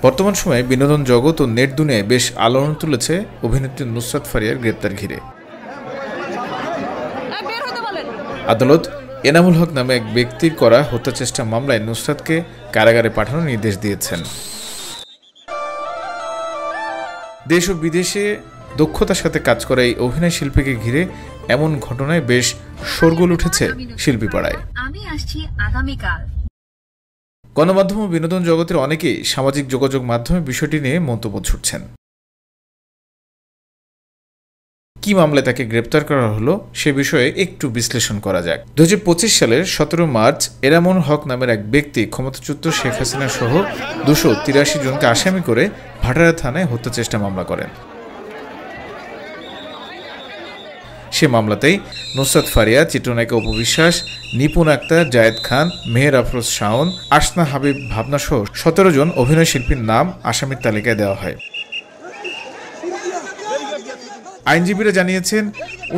বর্তমান সময়ে বিনোদন জগৎ ও নেট দুনিয়ায় বেশ আলোড়ন তুলেছে অভিনেত্রী নুসরাত ফারিয়ার গ্রেপ্তার ঘিরে। আদালত এনামুল হক নামে এক ব্যক্তির করা হত্যা চেষ্টা মামলায় নুসরাতকে কারাগারে পাঠানোর নির্দেশ দিয়েছেন। দেশ ও বিদেশে দক্ষতার সাথে কাজ করা এই অভিনয় শিল্পীকে ঘিরে এমন ঘটনায় বেশ শোরগোল উঠেছে শিল্পী পাড়ায়। গণমাধ্যম ও বিনোদন জগতের অনেকেই সামাজিক যোগাযোগ মাধ্যমে বিষয়টি নিয়ে মন্তব্য ছুটছেন। কি মামলায় তাকে গ্রেপ্তার করা হলো সে বিষয়ে একটু বিশ্লেষণ করা যাক। 2025 সালের 17 মার্চ এনামুল হক নামের এক ব্যক্তি ক্ষমতাচ্যুত শেখ হাসিনা সহ 283 জনকে আসামি করে ভাটারা থানায় হত্যা চেষ্টা মামলা করেন। সে মামলাতেই নুসরাত ফারিয়া, চিত্রনায়িকা অপু বিশ্বাস, নিপুণ আক্তার, জায়েদ খান, মেহের আফরোজ শাওন, আসনা হাবিব ভাবনা সহ 17 জন অভিনয় শিল্পীর নাম আসামির তালিকায় দেওয়া হয়। আইনজীবীরা জানিয়েছেন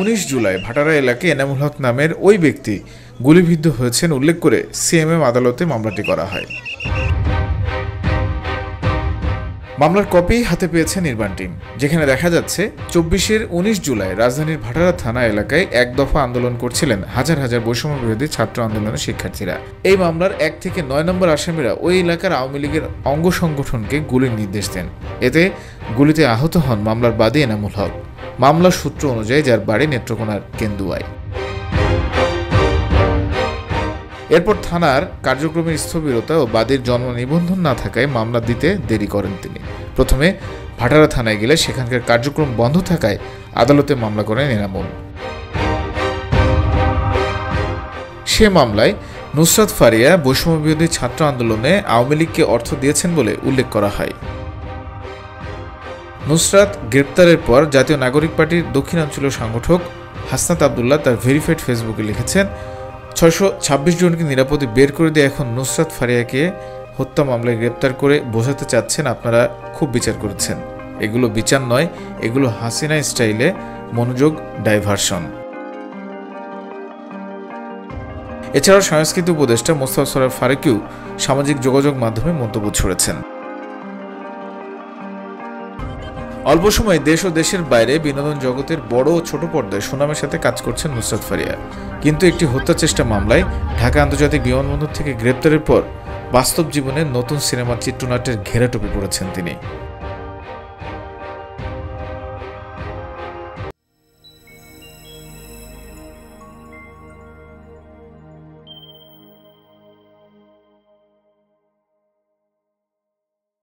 19 জুলাই ভাটারা এলাকায় এনামুল হক নামের ওই ব্যক্তি গুলিবিদ্ধ হয়েছেন উল্লেখ করে সিএমএম আদালতে মামলাটি করা হয়। মামলার কপি হাতে পেয়েছে নির্মাণ টিম, যেখানে দেখা যাচ্ছে 19 জুলাই রাজধানীর ভাটারা থানা এলাকায় এক দফা আন্দোলন করছিলেন হাজার হাজার বৈষম্য বিরোধী ছাত্র আন্দোলনের শিক্ষার্থীরা। এই মামলার 1 থেকে 9 নম্বর আসামিরা ওই এলাকার আওয়ামী লীগের অঙ্গ সংগঠনকে গুলির নির্দেশ দেন। এতে গুলিতে আহত হন মামলার বাদী এনামুল হক, মামলার সূত্র অনুযায়ী যার বাড়ি নেত্রকোনার কেন্দুয়ায়। এরপর থানার কার্যক্রমের স্থবিরতা ও বাদীর জন্ম নিবন্ধন না থাকায় মামলা দিতে দেরি করেন তিনি। প্রথমে ভাটারা থানায় গেলে সেখানকার কার্যক্রম বন্ধ থাকায় আদালতে মামলা করেন এনামুল। সে মামলায় নুসরাত ফারিয়া বৈষম্য বিরোধী ছাত্র আন্দোলনে আওয়ামী লীগকে অর্থ দিয়েছেন বলে উল্লেখ করা হয়। নুসরাত গ্রেপ্তারের পর জাতীয় নাগরিক পার্টির দক্ষিণাঞ্চলীয় সংগঠক হাসনাত আবদুল্লাহ তার ভেরিফাইড ফেসবুকে লিখেছেন, 626 জনকে নিরাপদে বের করে দিয়ে এখন নুসরাত ফারিয়াকে হত্যা মামলায় গ্রেপ্তার করে বোঝাতে চাচ্ছেন আপনারা খুব বিচার করেছেন। এগুলো বিচার নয়, এগুলো হাসিনা স্টাইলে মনোযোগ ডাইভারশন। এছাড়াও সংস্কৃতি উপদেষ্টা মোস্তফা সরোয়ার ফারুকীও সামাজিক যোগাযোগ মাধ্যমে মন্তব্য ছড়েছেন। অল্প সময়ে দেশ ও দেশের বাইরে বিনোদন জগতের বড় ও ছোট পর্দায় সুনামের সাথে কাজ করছেন নুসরাত ফারিয়া, কিন্তু একটি হত্যা চেষ্টা মামলায় ঢাকা আন্তর্জাতিক বিমানবন্দর থেকে গ্রেপ্তারের পর বাস্তব জীবনে নতুন সিনেমার চিত্রনাট্যের ঘেরাটোপে পড়েছেন তিনি।